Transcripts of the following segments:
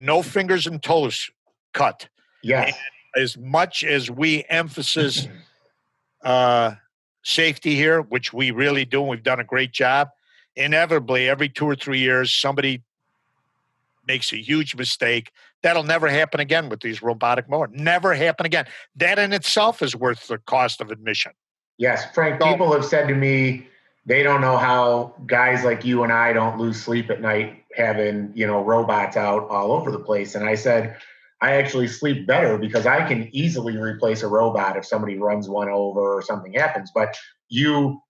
no fingers and toes cut. Yes. And as much as we emphasize safety here, which we really do, and we've done a great job, inevitably every 2 or 3 years, somebody makes a huge mistake. That'll never happen again with these robotic mowers. Never happen again. That in itself is worth the cost of admission. Yes, Frank, people have said to me, they don't know how guys like you and I don't lose sleep at night having, robots out all over the place. And I said, I actually sleep better because I can easily replace a robot if somebody runs one over or something happens. But you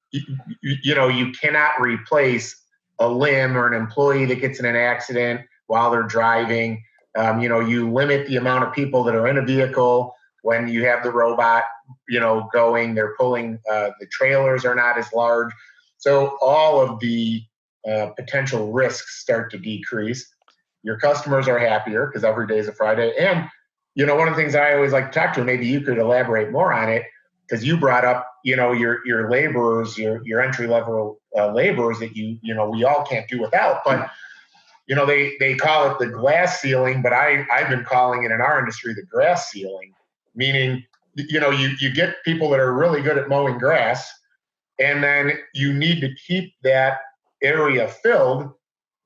cannot replace a limb or an employee that gets in an accident while they're driving. You limit the amount of people that are in a vehicle when you have the robot, going. They're pulling, the trailers are not as large. So all of the potential risks start to decrease. Your customers are happier because every day is a Friday. And, one of the things I always like to talk to, maybe you could elaborate more on it, because you brought up, your laborers, your entry-level laborers that we all can't do without. But, they call it the glass ceiling, but I've been calling it in our industry the grass ceiling, meaning, you get people that are really good at mowing grass, and then you need to keep that area filled.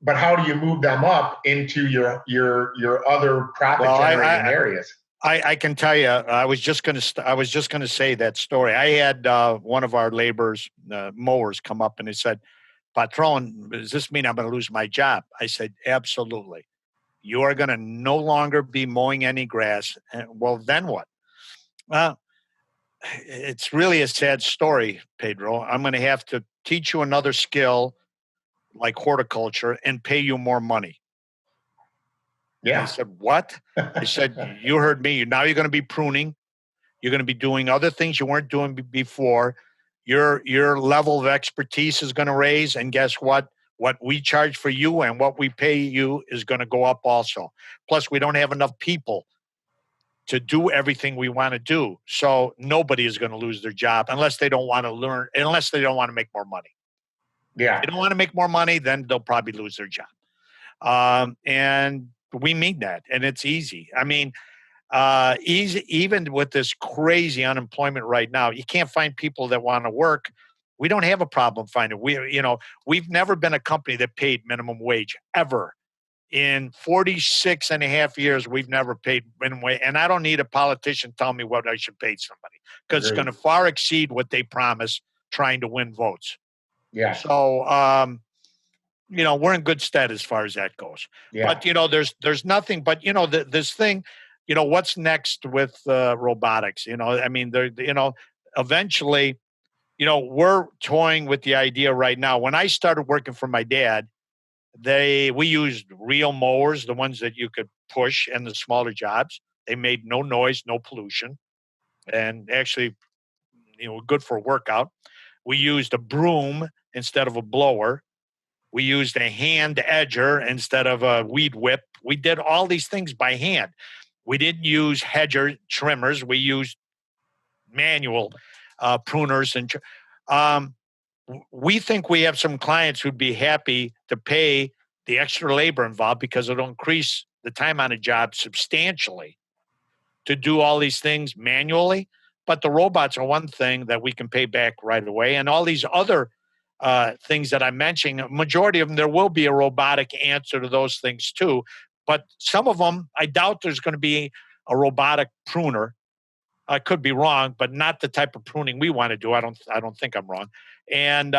But how do you move them up into your other profit generating areas? I can tell you, I was just going to say that story. I had one of our laborers, mowers, come up and he said, "Patron, does this mean I'm going to lose my job?" I said, "Absolutely. You are going to no longer be mowing any grass." Well, then what? Well, it's really a sad story, Pedro. I'm going to have to teach you another skill like horticulture and pay you more money. Yeah. I said, "What?" I said, "You heard me. Now you're going to be pruning. You're going to be doing other things you weren't doing before. Your level of expertise is going to raise. And guess what? What we charge for you and what we pay you is going to go up also. Plus, we don't have enough people to do everything we want to do. So nobody is going to lose their job unless they don't want to learn, unless they don't want to make more money. Yeah. If they don't want to make more money, then they'll probably lose their job. And we mean that. And it's easy. I mean, easy, even with this crazy unemployment right now, you can't find people that want to work. We don't have a problem finding. We've never been a company that paid minimum wage ever. In 46 and a half years, we've never paid minimum wage. And I don't need a politician telling me what I should pay somebody because it's going to far exceed what they promise trying to win votes. Yeah. So, we're in good stead as far as that goes. Yeah. But, there's nothing but, this thing, what's next with robotics? I mean, eventually, we're toying with the idea right now. When I started working for my dad, we used real mowers, the ones that you could push in the smaller jobs. They made no noise, no pollution, and actually, good for a workout. We used a broom instead of a blower. We used a hand edger instead of a weed whip. We did all these things by hand. We didn't use hedger trimmers. We used manual pruners. And we think we have some clients who'd be happy to pay the extra labor involved because it'll increase the time on a job substantially to do all these things manually. But the robots are one thing that we can pay back right away. And all these other things that I'm mentioning, a majority of them, there will be a robotic answer to those things too. But some of them, I doubt there's going to be a robotic pruner. I could be wrong, but not the type of pruning we want to do. I don't think I'm wrong. And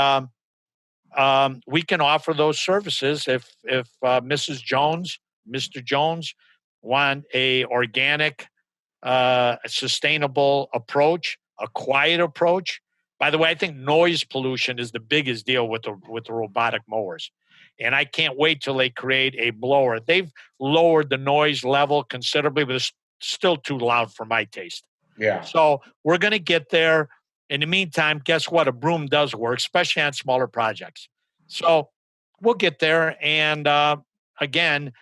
we can offer those services if Mrs. Jones, Mr. Jones want a organic, sustainable approach, a quiet approach. By the way, I think noise pollution is the biggest deal with the robotic mowers. And I can't wait till they create a blower. They've lowered the noise level considerably, but it's still too loud for my taste. Yeah. So we're going to get there. In the meantime, guess what? A broom does work, especially on smaller projects. So we'll get there. And again,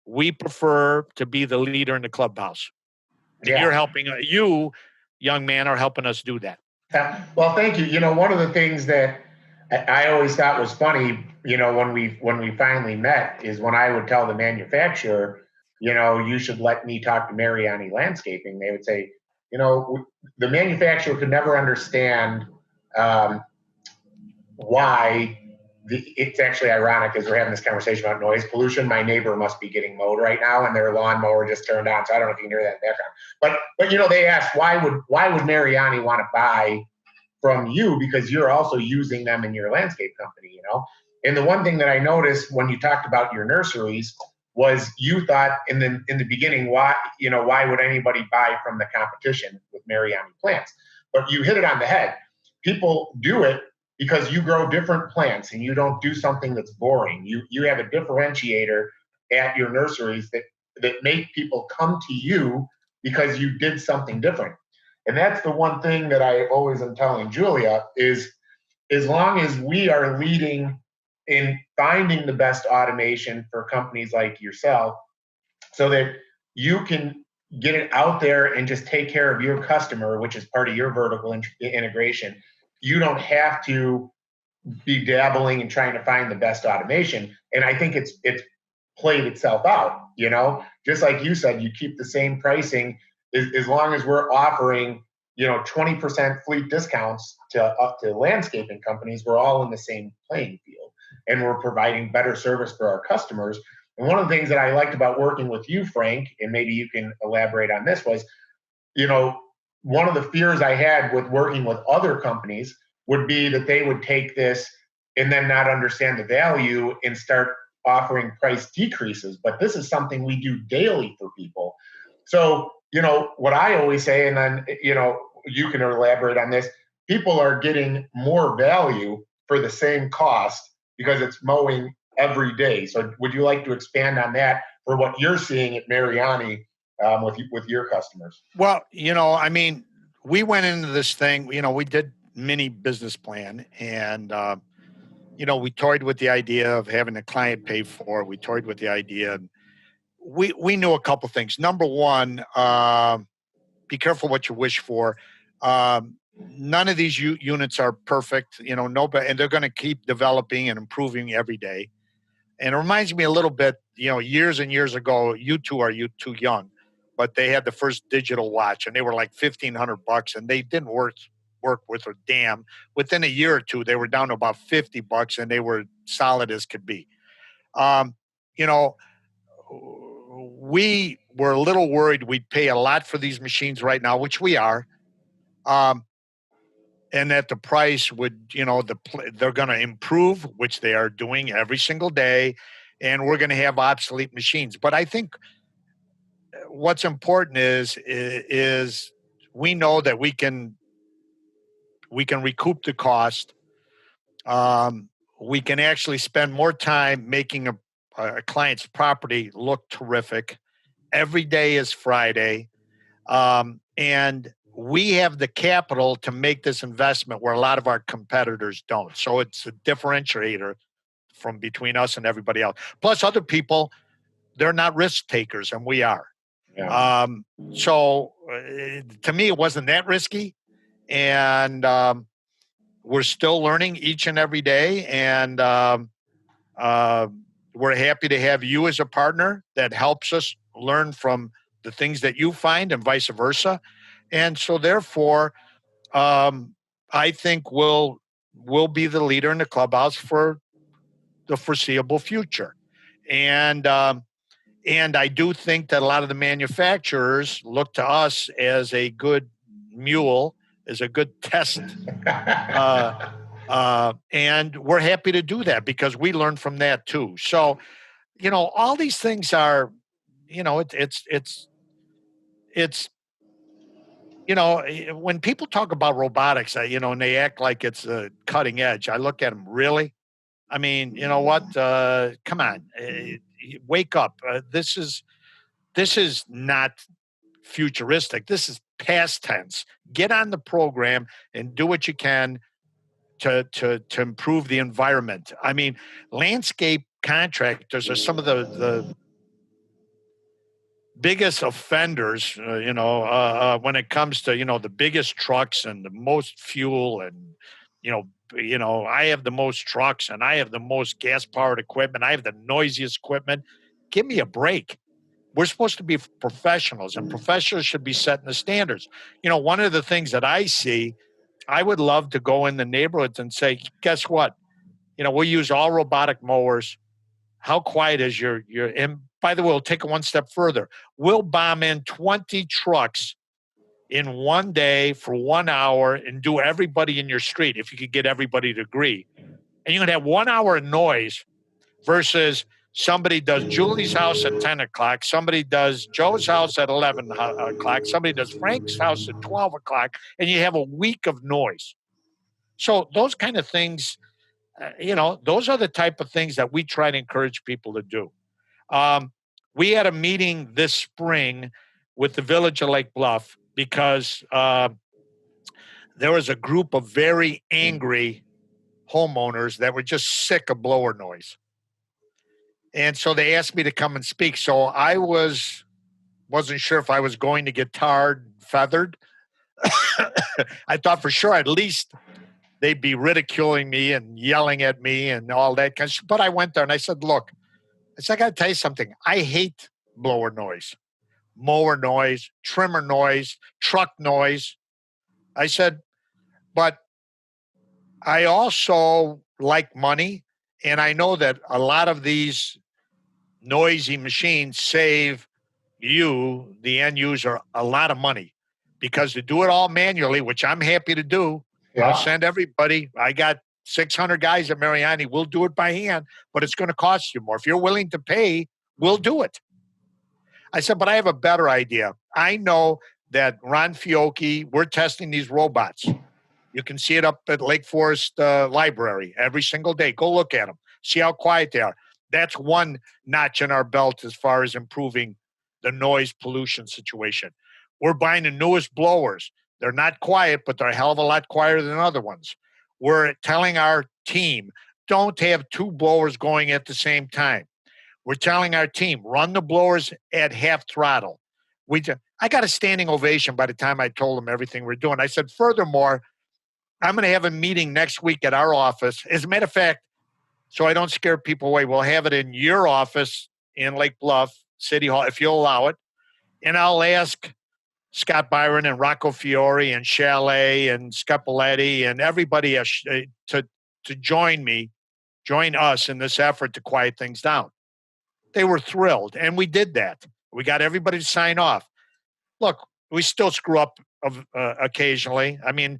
we prefer to be the leader in the clubhouse. And you're helping, you, young man, are helping us do that. Well, thank you. One of the things that I always thought was funny, when we finally met, is when I would tell the manufacturer, you should let me talk to Mariani Landscaping, they would say, the manufacturer could never understand why. It's actually ironic as we're having this conversation about noise pollution. My neighbor must be getting mowed right now, and their lawnmower just turned on. So I don't know if you can hear that in the background. But they asked why would Mariani want to buy from you, because you're also using them in your landscape company, And the one thing that I noticed when you talked about your nurseries was you thought in the beginning, why would anybody buy from the competition with Mariani plants? But you hit it on the head. People do it because you grow different plants and you don't do something that's boring. You have a differentiator at your nurseries that make people come to you because you did something different. And that's the one thing that I always am telling Julia is, as long as we are leading in finding the best automation for companies like yourself, so that you can get it out there and just take care of your customer, which is part of your vertical integration. You don't have to be dabbling and trying to find the best automation. And I think it's played itself out, just like you said, you keep the same pricing as long as we're offering, 20% fleet discounts up to landscaping companies. We're all in the same playing field and we're providing better service for our customers. And one of the things that I liked about working with you, Frank, and maybe you can elaborate on this, was, one of the fears I had with working with other companies would be that they would take this and then not understand the value and start offering price decreases. But this is something we do daily for people. So, what I always say, and then, you can elaborate on this, people are getting more value for the same cost because it's mowing every day. So would you like to expand on that for what you're seeing at Mariani with your customers? Well, we went into this thing, we did mini business plan, and we toyed with the idea of having the client pay for it. We toyed with the idea. We knew a couple things. Number one, be careful what you wish for. None of these units are perfect, nobody, and they're going to keep developing and improving every day. And it reminds me a little bit, years and years ago, you two are too young, but they had the first digital watch and they were like $1,500 and they didn't work with a damn. Within a year or two, they were down to about $50 and they were solid as could be. We were a little worried we'd pay a lot for these machines right now, which we are. And that the price would, they're going to improve, which they are doing every single day, and we're going to have obsolete machines. But I think what's important is we know that we can recoup the cost. We can actually spend more time making a client's property look terrific. Every day is Friday, and we have the capital to make this investment where a lot of our competitors don't. So it's a differentiator from between us and everybody else. Plus, other people, they're not risk takers, and we are. Yeah. So to me, it wasn't that risky, and we're still learning each and every day. And we're happy to have you as a partner that helps us learn from the things that you find, and vice versa. And so, therefore, I think we'll be the leader in the clubhouse for the foreseeable future. And I do think that a lot of the manufacturers look to us as a good mule, as a good test. And we're happy to do that because we learn from that too. So, all these things are, it's when people talk about robotics, and they act like it's a cutting edge, I look at them, really? I mean, you know what? Come on, wake up. This is not futuristic. This is past tense. Get on the program and do what you can to improve the environment. I mean, landscape contractors are some of the biggest offenders, when it comes to, the biggest trucks and the most fuel, and, I have the most trucks and I have the most gas powered equipment. I have the noisiest equipment. Give me a break. We're supposed to be professionals, and professionals should be setting the standards. One of the things that I see, I would love to go in the neighborhoods and say, guess what? We use all robotic mowers. How quiet is your, and by the way, we'll take it one step further. We'll bomb in 20 trucks in one day for 1 hour and do everybody in your street if you could get everybody to agree. And you can have 1 hour of noise versus somebody does Julie's house at 10 o'clock, somebody does Joe's house at 11 o'clock, somebody does Frank's house at 12 o'clock, and you have a week of noise. So those kind of things, those are the type of things that we try to encourage people to do. We had a meeting this spring with the village of Lake Bluff because there was a group of very angry homeowners that were just sick of blower noise. And so they asked me to come and speak. So I wasn't sure if I was going to get tarred, feathered. I thought for sure at least they'd be ridiculing me and yelling at me and all that. But I went there and I said, look, I got to tell you something. I hate blower noise, mower noise, trimmer noise, truck noise. I said, but I also like money. And I know that a lot of these noisy machines save you, the end user, a lot of money because to do it all manually, which I'm happy to do. Yeah. I'll send everybody. I got 600 guys at Mariani. We'll do it by hand, but it's going to cost you more. If you're willing to pay, we'll do it. I said, but I have a better idea. I know that Ron Fiocchi, we're testing these robots. You can see it up at Lake Forest Library every single day. Go look at them. See how quiet they are. That's one notch in our belt as far as improving the noise pollution situation. We're buying the newest blowers. They're not quiet, but they're a hell of a lot quieter than other ones. We're telling our team, don't have two blowers going at the same time. We're telling our team, run the blowers at half throttle. I got a standing ovation by the time I told them everything we're doing. I said, furthermore, I'm going to have a meeting next week at our office. As a matter of fact, so I don't scare people away, we'll have it in your office in Lake Bluff City Hall, if you'll allow it. And I'll ask Scott Byron and Rocco Fiore and Chalet and Scapoletti and everybody to join us in this effort to quiet things down. They were thrilled, and we did that. We got everybody to sign off. Look, we still screw up occasionally. I mean,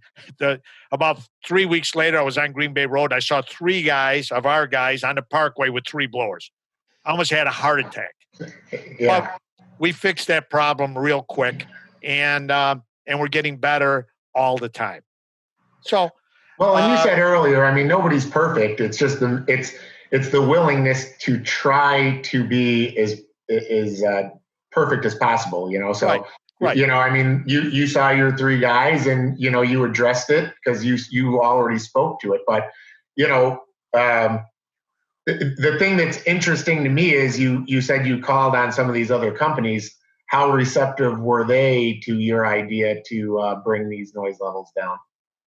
about 3 weeks later, I was on Green Bay Road. I saw three of our guys on the parkway with three blowers. I almost had a heart attack. Yeah. But we fixed that problem real quick, and we're getting better all the time. So, well, and you said earlier, I mean, nobody's perfect. It's just it's the willingness to try to be as perfect as possible. So. Right. I mean, you saw your three guys and, you addressed it because you already spoke to it. But, the thing that's interesting to me is you said you called on some of these other companies. How receptive were they to your idea to bring these noise levels down?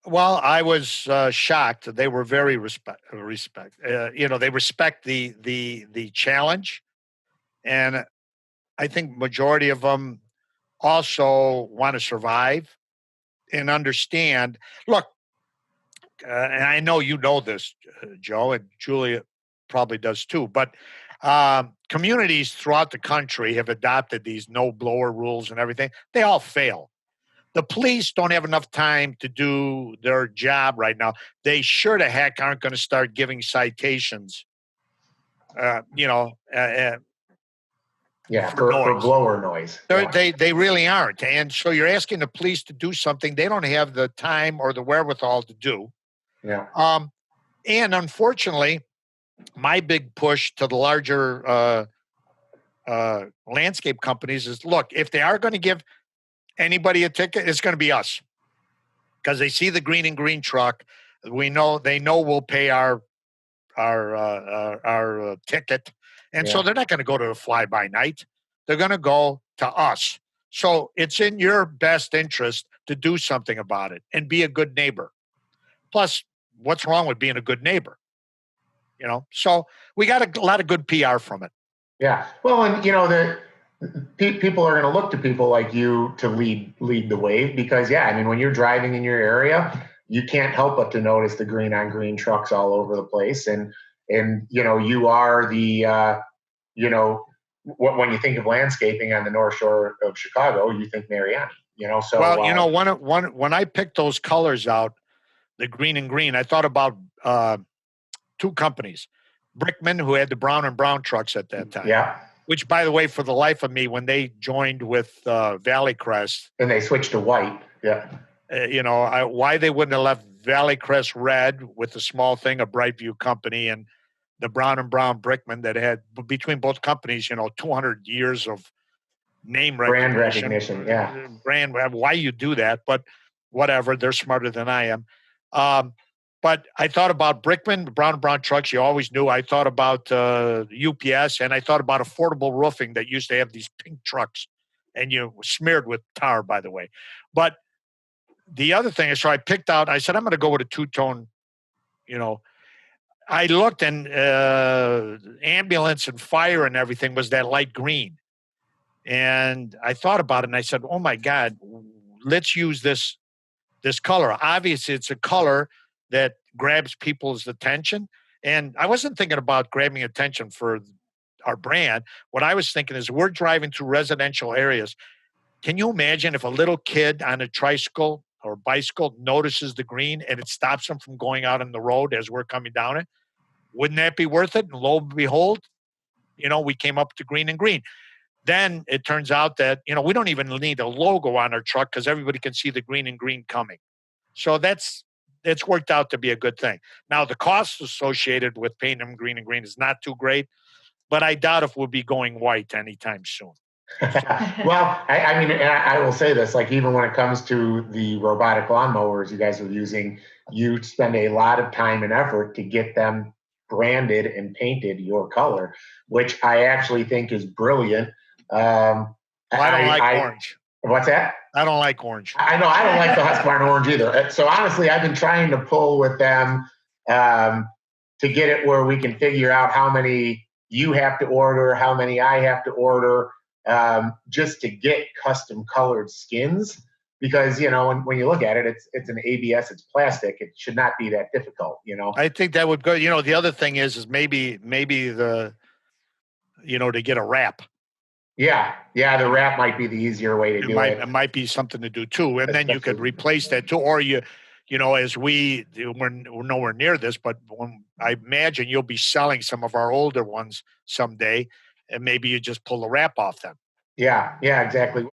Well, I was shocked. They were very respect. They respect the challenge. And I think majority of them also want to survive and understand. Look, and I know you know this, Joe, and Julia probably does too, but communities throughout the country have adopted these no blower rules and everything. They all fail. The police don't have enough time to do their job right now. They sure the heck aren't going to start giving citations, for blower noise. They really aren't. And so you're asking the police to do something they don't have the time or the wherewithal to do. Yeah. And unfortunately, my big push to the larger landscape companies is, look, if they are going to give anybody a ticket, it's going to be us. Because they see the green and green truck. They know we'll pay our ticket. And so they're not going to go to the fly-by-night. They're going to go to us. So it's in your best interest to do something about it and be a good neighbor. Plus, what's wrong with being a good neighbor? So we got a lot of good PR from it. Yeah. Well, and people are going to look to people like you to lead the way because, yeah, I mean, when you're driving in your area, you can't help but to notice the green on green trucks all over the place. And, you are you know, when you think of landscaping on the North Shore of Chicago, you think Mariani, so, Well, when I picked those colors out, the green and green, I thought about two companies, Brickman, who had the brown and brown trucks at that time. yeah. Which, by the way, for the life of me, when they joined with Valley Crest, And they switched to white. Yeah. Why they wouldn't have left Valley Crest red with the small thing, a Brightview company, and the brown and brown Brickman that had between both companies, 200 years of name Brand recognition. Yeah. Brand. Why you do that? But whatever. They're smarter than I am. But I thought about Brickman, brown and brown trucks. You always knew. I thought about UPS, and I thought about Affordable Roofing that used to have these pink trucks, and you smeared with tar, by the way. But the other thing is, so I picked out. I said I'm going to go with a two-tone. I looked, and ambulance and fire and everything was that light green, and I thought about it, and I said, "Oh my God, let's use this color. Obviously, it's a color that grabs people's attention. And I wasn't thinking about grabbing attention for our brand. What I was thinking is we're driving through residential areas. Can you imagine if a little kid on a tricycle or bicycle notices the green and it stops them from going out on the road as we're coming down it? Wouldn't that be worth it? And lo and behold, we came up to green and green. Then it turns out that, we don't even need a logo on our truck because everybody can see the green and green coming. So it's worked out to be a good thing. Now, the cost associated with painting them green and green is not too great, but I doubt if we'll be going white anytime soon. Well, I mean, I will say this, like, even when it comes to the robotic lawnmowers you guys are using, you spend a lot of time and effort to get them branded and painted your color, which I actually think is brilliant. I don't like orange. What's that? I don't like orange. I know. I don't like the Husqvarna orange either. So honestly, I've been trying to pull with them to get it where we can figure out how many you have to order, how many I have to order, just to get custom colored skins. Because, when you look at it, it's an ABS, it's plastic. It should not be that difficult, I think that would go. The other thing is maybe to get a wrap. Yeah, the wrap might be the easier way to do it. It might be something to do too, and then you could replace that too, or as we're nowhere near this, but I imagine you'll be selling some of our older ones someday, and maybe you just pull the wrap off them. Yeah, exactly.